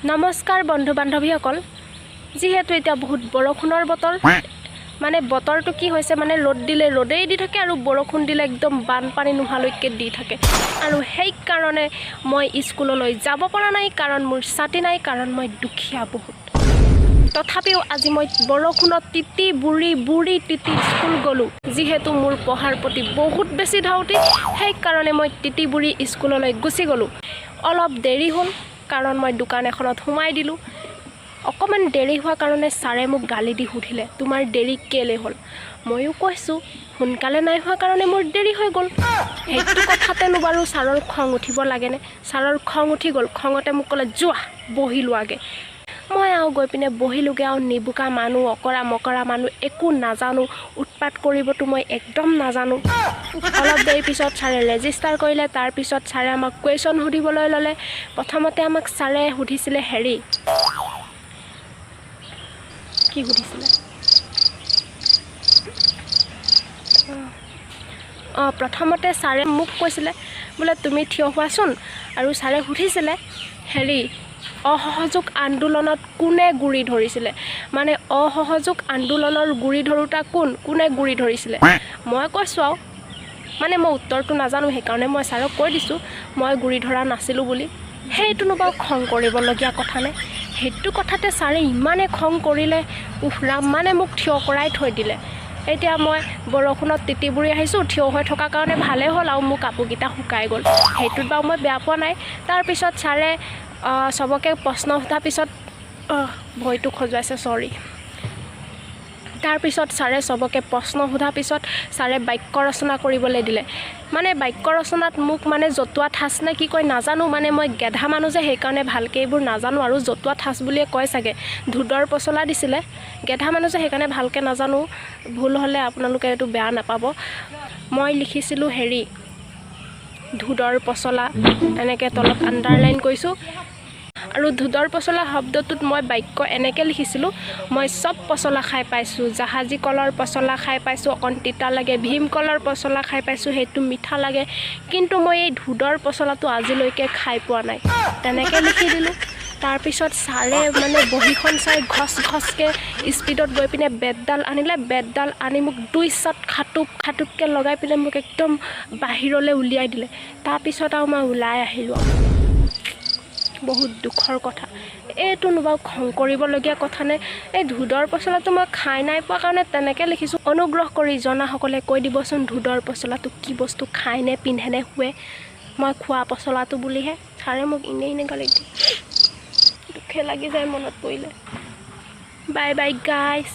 নমস্কাৰ বন্ধু বান্ধৱীসকল যিহেতু এতিয়া বহুত বৰষুণৰ বতৰ মানে বতৰটো কি হৈছে মানে ৰ'দ দিলে ৰ'দেই দি থাকে আৰু বৰষুণ দিলে একদম বানপানী নোহালৈকে দি থাকে আৰু সেই কাৰণে মই স্কুললৈ যাব পৰা নাই কাৰণ মোৰ ছাতি নাই কাৰণ মই দুখীয়া বহুত তথাপিও আজি মই বৰষুণত তিতি বুৰি তিতি স্কুল গ'লো যিহেতু মোৰ পঢ়াৰ প্ৰতি বহুত বেছি ধাউতি সেই কাৰণে মই তিতি বুৰি স্কুললৈ গুচি গ'লো অলপ দেৰি হ'ল কাৰণ মই দোকান এখনত সোমাই দিলোঁ অকমান দেৰি হোৱাৰ কাৰণে ছাৰে মোক গালি দি সুধিলে তোমাৰ দেৰি কেলে হ'ল ময়ো কৈছোঁ সোনকালে নাই হোৱাৰ কাৰণে মোৰ দেৰি হৈ গ'ল সেইটো কথাতেনো বাৰু ছাৰৰ খং উঠিব লাগেনে ছাৰৰ খং উঠি গ'ল খঙতে মোক ক'লে যোৱা বহি লোৱাগে মই আৰু গৈ পিনে বহিলোগে আৰু নিবুকা মানুহ অকৰা মকৰা মানুহ একো নাজানো উৎপাত কৰিবতো মই একদম নাজানো অলপ দেৰি পিছত ছাৰে ৰেজিষ্টাৰ কৰিলে তাৰপিছত ছাৰে আমাক কুৱেশ্যন সুধিবলৈ ল'লে প্ৰথমতে আমাক ছাৰে সুধিছিলে হেৰি কি সুধিছিলে প্ৰথমতে ছাৰে মোক কৈছিলে বোলে তুমি থিয় হোৱাচোন আৰু ছাৰে সুধিছিলে হেৰি অসহযোগ আন্দোলনত কোনে গুৰি ধৰিছিলে মানে অসহযোগ আন্দোলনৰ গুৰি ধৰোঁতা কোনে গুৰি ধৰিছিলে মই কৈছোঁ আৰু মানে মই উত্তৰটো নাজানো সেইকাৰণে মই ছাৰক কৈ দিছোঁ মই গুৰি ধৰা নাছিলোঁ বুলি সেইটোনো বাৰু খং কৰিবলগীয়া কথা নে সেইটো কথাতে ছাৰে ইমানে খং কৰিলে উফৰাম মানে মোক থিয় কৰাই থৈ দিলে এতিয়া মই বৰষুণত তিতি বুৰি আহিছোঁ থিয় হৈ থকাৰ কাৰণে ভালেই হ'ল আৰু মোৰ কাপোৰকেইটা শুকাই গ'ল সেইটোত বাৰু মই বেয়া পোৱা নাই তাৰপিছত ছাৰে চবকে প্ৰশ্ন সোধাৰ পিছত ভৰিটো খজুৱাইছে চৰি তাৰপিছত ছাৰে চবকে প্ৰশ্ন সোধাৰ পিছত ছাৰে বাক্য ৰচনা কৰিবলৈ দিলে মানে বাক্য ৰচনাত মোক মানে জতুৱা ঠাঁচ নে কি কয় নাজানো মানে মই গেধা মানুহ যে সেইকাৰণে ভালকৈ এইবোৰ নাজানো আৰু জতুৱা ঠাঁচ বুলিয়ে কয় চাগে ধুদৰ পচলা দিছিলে গেধা মানুহ যে সেইকাৰণে ভালকৈ নাজানো ভুল হ'লে আপোনালোকে এইটো বেয়া নাপাব মই লিখিছিলোঁ হেৰি ধুদৰ পচলা এনেকৈ তলত আণ্ডাৰলাইন কৰিছোঁ আৰু ধুদৰ পচলা শব্দটোত মই বাক্য এনেকৈ লিখিছিলোঁ মই চব পচলা খাই পাইছোঁ জাহাজী কলৰ পচলা খাই পাইছোঁ অকণ তিতা লাগে ভীমকলৰ পচলা খাই পাইছোঁ সেইটো মিঠা লাগে কিন্তু মই এই ধুদৰ পচলাটো আজিলৈকে খাই পোৱা নাই তেনেকৈ লিখি দিলোঁ তাৰপিছত ছাৰে মানে বহীখন চাই ঘছকৈ স্পীডত গৈ পিনে বেতডাল আনিলে বেতডাল আনি মোক দুই চাট খাটুপকৈ লগাই পিনে মোক একদম বাহিৰলৈ উলিয়াই দিলে তাৰপিছত আৰু মই ওলাই আহিলোঁ বহুত দুখৰ কথা এইটোনো বাৰু খং কৰিবলগীয়া কথা নে এই ধুদৰ পচলাটো মই খাই নাই পোৱা কাৰণে তেনেকৈ লিখিছোঁ অনুগ্ৰহ কৰি জনাসকলে কৈ দিবচোন ধুদৰ পচলাটো কি বস্তু খায় নে পিন্ধে নে শুৱে মই খোৱা পচলাটো বুলিহে ছাৰে মোক এনেই গালি দিয়ে দুখে লাগি যায় মনত পৰিলে বাই বাই গাইছ